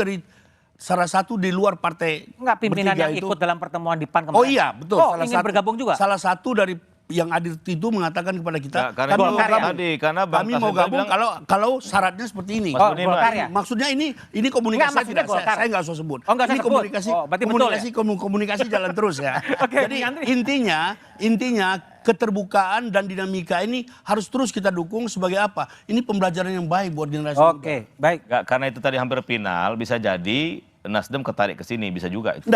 di luar partai. Enggak, pimpinan yang ikut dalam pertemuan di PAN kemarin. Oh iya, betul. Ingin bergabung juga? Salah satu dari yang hadir itu mengatakan kepada kita, kami mau gabung kalau syaratnya seperti ini. Maksudnya ini komunikasi saya nggak usah sebut. Ini komunikasi jalan terus ya. Jadi intinya keterbukaan dan dinamika ini harus terus kita dukung sebagai apa? Ini pembelajaran yang baik buat generasi muda. Baik. Karena itu tadi hampir final, bisa jadi Nasdem ketarik ke sini, bisa juga itu.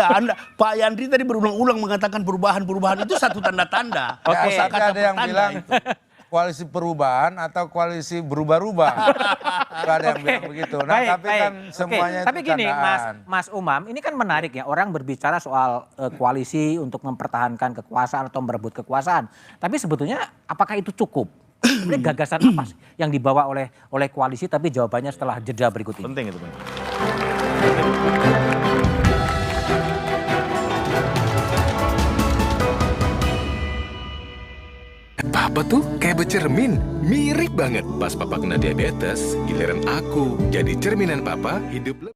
Pak Yandri tadi berulang-ulang mengatakan perubahan itu satu tanda-tanda. Tapi ada yang bilang koalisi perubahan atau koalisi berubah-ubah. Ada yang bilang begitu. Nah, tapi kan semuanya itu tapi gini, Mas Umam, ini kan menarik ya, orang berbicara soal koalisi untuk mempertahankan kekuasaan atau merebut kekuasaan. Tapi sebetulnya apakah itu cukup? Ini gagasan apa sih yang dibawa oleh koalisi? Tapi jawabannya setelah jeda berikut ini. Penting itu. Papa tuh kayak bercermin, mirip banget. Pas papa kena diabetes, giliran aku jadi cerminan papa, hidup lebih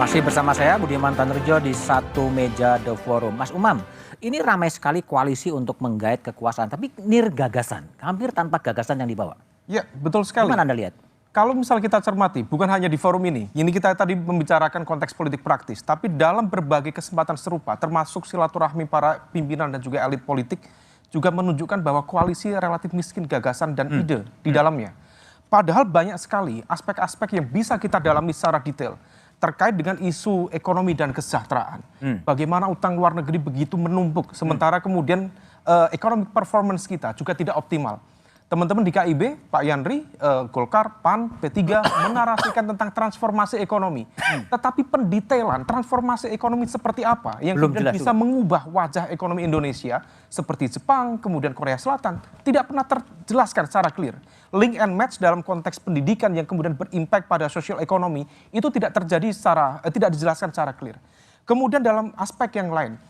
Masih bersama saya Budiman Tanurjo di Satu Meja The Forum. Mas Umam, ini ramai sekali koalisi untuk menggait kekuasaan, tapi nir gagasan, hampir tanpa gagasan yang dibawa. Ya, betul sekali. Gimana Anda lihat? Kalau misal kita cermati, bukan hanya di forum ini kita tadi membicarakan konteks politik praktis, tapi dalam berbagai kesempatan serupa, termasuk silaturahmi para pimpinan dan juga elit politik, juga menunjukkan bahwa koalisi relatif miskin gagasan dan ide di dalamnya. Padahal banyak sekali aspek-aspek yang bisa kita dalami secara detail terkait dengan isu ekonomi dan kesejahteraan. Bagaimana utang luar negeri begitu menumpuk, sementara kemudian economic performance kita juga tidak optimal. Teman-teman di KIB, Pak Yandri, Golkar, PAN, P3 menarasikan tentang transformasi ekonomi. Tetapi pendetailan transformasi ekonomi seperti apa yang kemudian bisa mengubah wajah ekonomi Indonesia seperti Jepang, kemudian Korea Selatan, tidak pernah terjelaskan secara clear. Link and match dalam konteks pendidikan yang kemudian berimpact pada sosial ekonomi itu tidak terjadi tidak dijelaskan secara clear. Kemudian dalam aspek yang lain,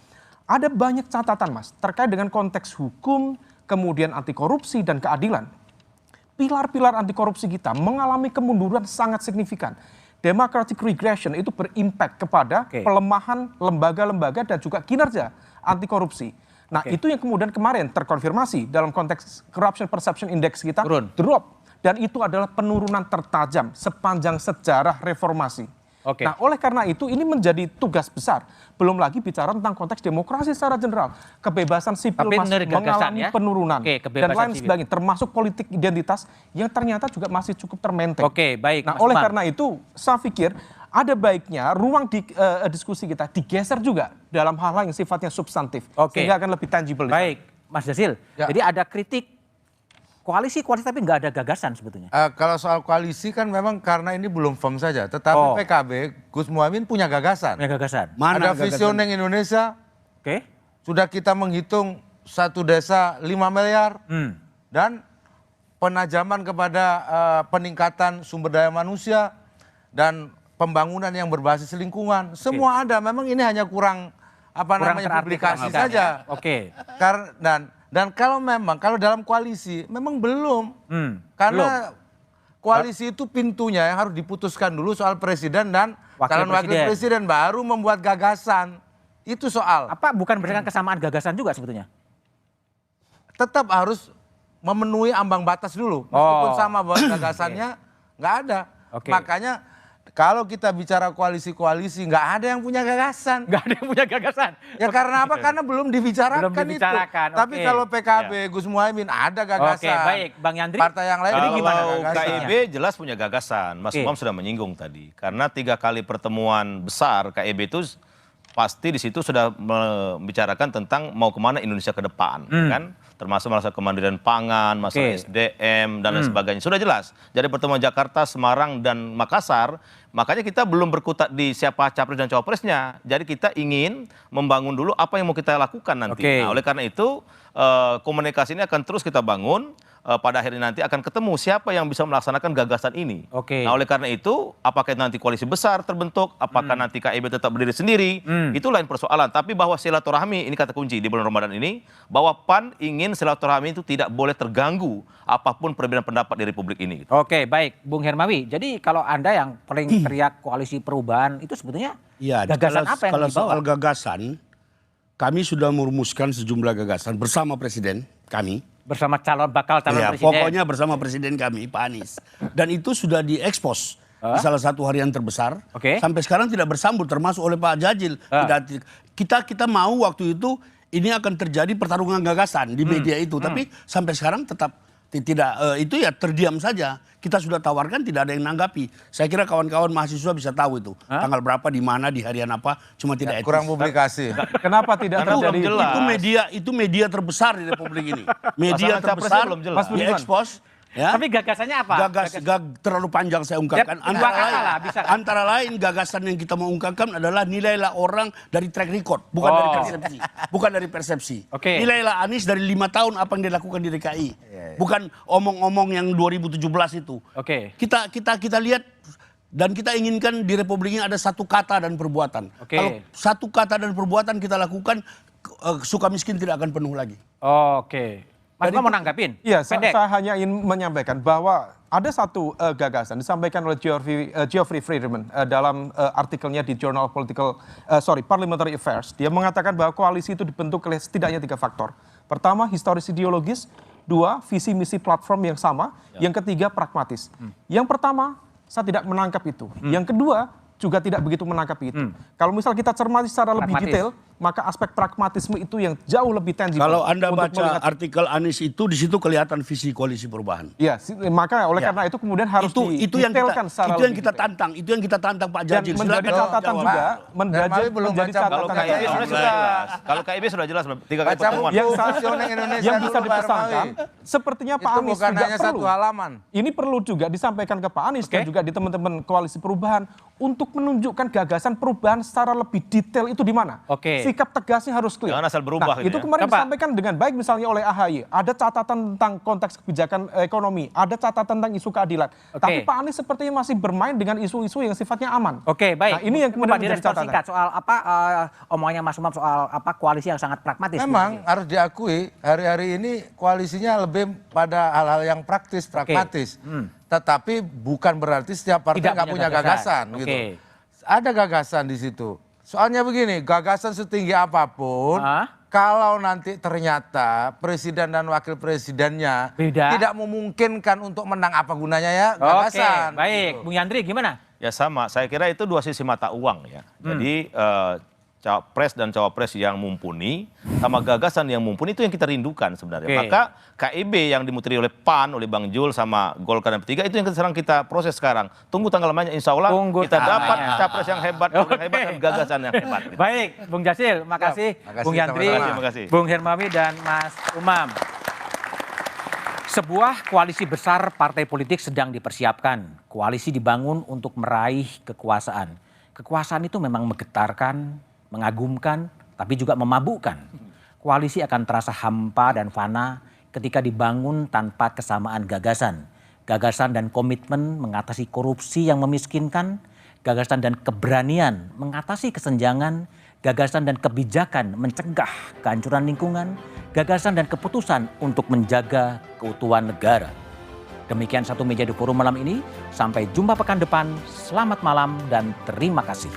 ada banyak catatan Mas terkait dengan konteks hukum, kemudian anti korupsi dan keadilan. Pilar-pilar anti korupsi kita mengalami kemunduran sangat signifikan. Democratic regression itu berimpact kepada pelemahan lembaga-lembaga dan juga kinerja anti korupsi. Nah itu yang kemudian kemarin terkonfirmasi dalam konteks Corruption Perception Index kita drop. Dan itu adalah penurunan tertajam sepanjang sejarah reformasi. Nah oleh karena itu ini menjadi tugas besar. Belum lagi bicara tentang konteks demokrasi secara general. Kebebasan sipil masih mengalami penurunan. Dan lain sebagainya. Termasuk politik identitas yang ternyata juga masih cukup termenteng. Baik. Nah oleh karena itu saya pikir ada baiknya ruang diskusi kita digeser juga dalam hal-hal yang sifatnya substantif. Sehingga akan lebih tangible. Baik Mas Jazil. Jadi ada kritik koalisi tapi nggak ada gagasan sebetulnya. Kalau soal koalisi kan memang karena ini belum firm saja. Tetapi PKB, Gus Muhaimin punya gagasan. Mana ada visioning Indonesia. Sudah kita menghitung satu desa 5 miliar. Dan penajaman kepada peningkatan sumber daya manusia. Dan pembangunan yang berbasis lingkungan. Semua ada. Memang ini hanya kurang publikasi saja. Dan kalau dalam koalisi memang belum. Karena koalisi itu pintunya yang harus diputuskan dulu soal presiden dan calon wakil presiden baru membuat gagasan. Itu soal. Apa bukan berdasarkan kesamaan gagasan juga sebetulnya? Tetap harus memenuhi ambang batas dulu. Meskipun sama gagasannya nggak ada. Makanya kalau kita bicara koalisi-koalisi, nggak ada yang punya gagasan. Nggak ada yang punya gagasan. Ya karena apa? Karena belum dibicarakan itu. Tapi kalau PKB, Gus Muhaimin ada gagasan. Baik, Bang Yandri. Partai yang lain gimana gagasannya? KIB jelas punya gagasan. Mas Umam sudah menyinggung tadi. Karena 3 kali pertemuan besar KIB itu pasti di situ sudah membicarakan tentang mau kemana Indonesia ke depan, kan? Termasuk masalah kemandirian pangan, masalah SDM dan lain sebagainya. Sudah jelas. Dari pertemuan Jakarta, Semarang dan Makassar, makanya kita belum berkutat di siapa capres dan cawapresnya. Jadi kita ingin membangun dulu apa yang mau kita lakukan nanti. Nah, oleh karena itu komunikasi ini akan terus kita bangun. Pada akhirnya nanti akan ketemu siapa yang bisa melaksanakan gagasan ini. Nah oleh karena itu apakah nanti koalisi besar terbentuk, apakah nanti KIB tetap berdiri sendiri, itu lain persoalan. Tapi bahwa silaturahmi, ini kata kunci di bulan Ramadan ini, bahwa PAN ingin silaturahmi itu tidak boleh terganggu apapun perbedaan pendapat di Republik ini. Baik, Bung Hermawi. Jadi kalau Anda yang paling teriak koalisi perubahan itu sebetulnya gagasan apa yang kalau dibawa? Soal gagasan, kami sudah merumuskan sejumlah gagasan bersama Presiden kami. Bersama bakal calon presiden. Pokoknya bersama presiden kami, Pak Anies. Dan itu sudah diekspos di salah satu harian terbesar. Sampai sekarang tidak bersambut, termasuk oleh Pak Jazil. Kita mau waktu itu ini akan terjadi pertarungan gagasan di media itu. Tapi sampai sekarang tetap tidak, itu ya terdiam saja. Kita sudah tawarkan, tidak ada yang nanggapi. Saya kira kawan-kawan mahasiswa bisa tahu itu. Tanggal berapa, di mana, di harian apa, cuma tidak etis. Kurang publikasi. Kenapa tidak terjadi? Itu media terbesar di Republik ini. Media terbesar diekspos. Ya. Tapi gagasannya apa? Terlalu panjang saya ungkapkan. Antara lain gagasan yang kita mau ungkapkan adalah nilailah orang dari track record, bukan dari persepsi. Bukan dari persepsi. Nilailah Anies dari 5 tahun apa yang dilakukan di DKI. Bukan omong-omong yang 2017 itu. Kita lihat dan kita inginkan di Republik ini ada satu kata dan perbuatan. Kalau satu kata dan perbuatan kita lakukan, suka miskin tidak akan penuh lagi. Mas Umam mau nanggapin? Iya, saya hanya ingin menyampaikan bahwa ada satu gagasan disampaikan oleh Geoffrey Friedman dalam artikelnya di Journal of Parliamentary Affairs. Dia mengatakan bahwa koalisi itu dibentuk oleh setidaknya 3 faktor. Pertama, historis ideologis. 2, visi misi platform yang sama. Yang ketiga, pragmatis. Yang pertama, saya tidak menangkap itu. Yang kedua, juga tidak begitu menangkap itu. Kalau misal kita cermati secara lebih detail, maka aspek pragmatisme itu yang jauh lebih tangible. Kalau Anda baca artikel Anies itu, di situ kelihatan visi koalisi perubahan. Iya, maka oleh karena itu kemudian harus didetailkan secara itu yang kita tantang, itu yang kita tantang Pak Jajil. Dan menjadi catatan juga, menjadi catatan. Kalau KIB sudah jelas 3 kali pertemuan. Yang bisa dipesankan, sepertinya Pak Anies bukan juga hanya perlu. satu halaman. Ini perlu juga disampaikan ke Pak Anies dan juga di teman-teman koalisi perubahan untuk menunjukkan gagasan perubahan secara lebih detail itu di mana. Sikap tegasnya harus clear. Jangan asal berubah. Itu kemarin disampaikan dengan baik misalnya oleh AHY. Ada catatan tentang konteks kebijakan ekonomi, ada catatan tentang isu keadilan. Tapi Pak Anies sepertinya masih bermain dengan isu-isu yang sifatnya aman. Baik. Nah, ini yang kemudian menjadi catatan. Singkat soal omongannya Mas Umam soal koalisi yang sangat pragmatis. Memang harus diakui hari-hari ini koalisinya lebih pada hal-hal yang praktis, pragmatis. Tetapi bukan berarti setiap partai nggak punya gagasan. Gitu. Ada gagasan di situ. Soalnya begini, gagasan setinggi apapun, kalau nanti ternyata presiden dan wakil presidennya tidak memungkinkan untuk menang, apa gunanya ya gagasan. Baik, Bung Yandri gimana? Ya sama, saya kira itu 2 sisi mata uang ya. Jadi capres dan cawapres yang mumpuni sama gagasan yang mumpuni itu yang kita rindukan sebenarnya. Maka KIB yang dimuteri oleh PAN, oleh Bang Jul sama Golkar dan P3 itu yang sedang kita proses sekarang. Tunggu tanggal mainnya, insya Allah kita dapat capres yang hebat, dan gagasan yang hebat. Baik, Bung Jasil, makasih. Bung Yandri, Bung Hermawi dan Mas Umam. Sebuah koalisi besar partai politik sedang dipersiapkan. Koalisi dibangun untuk meraih kekuasaan. Kekuasaan itu memang menggetarkan, mengagumkan, tapi juga memabukkan. Koalisi akan terasa hampa dan fana ketika dibangun tanpa kesamaan gagasan. Gagasan dan komitmen mengatasi korupsi yang memiskinkan, gagasan dan keberanian mengatasi kesenjangan, gagasan dan kebijakan mencegah kehancuran lingkungan, gagasan dan keputusan untuk menjaga keutuhan negara. Demikian Satu Meja di Forum malam ini. Sampai jumpa pekan depan. Selamat malam dan terima kasih.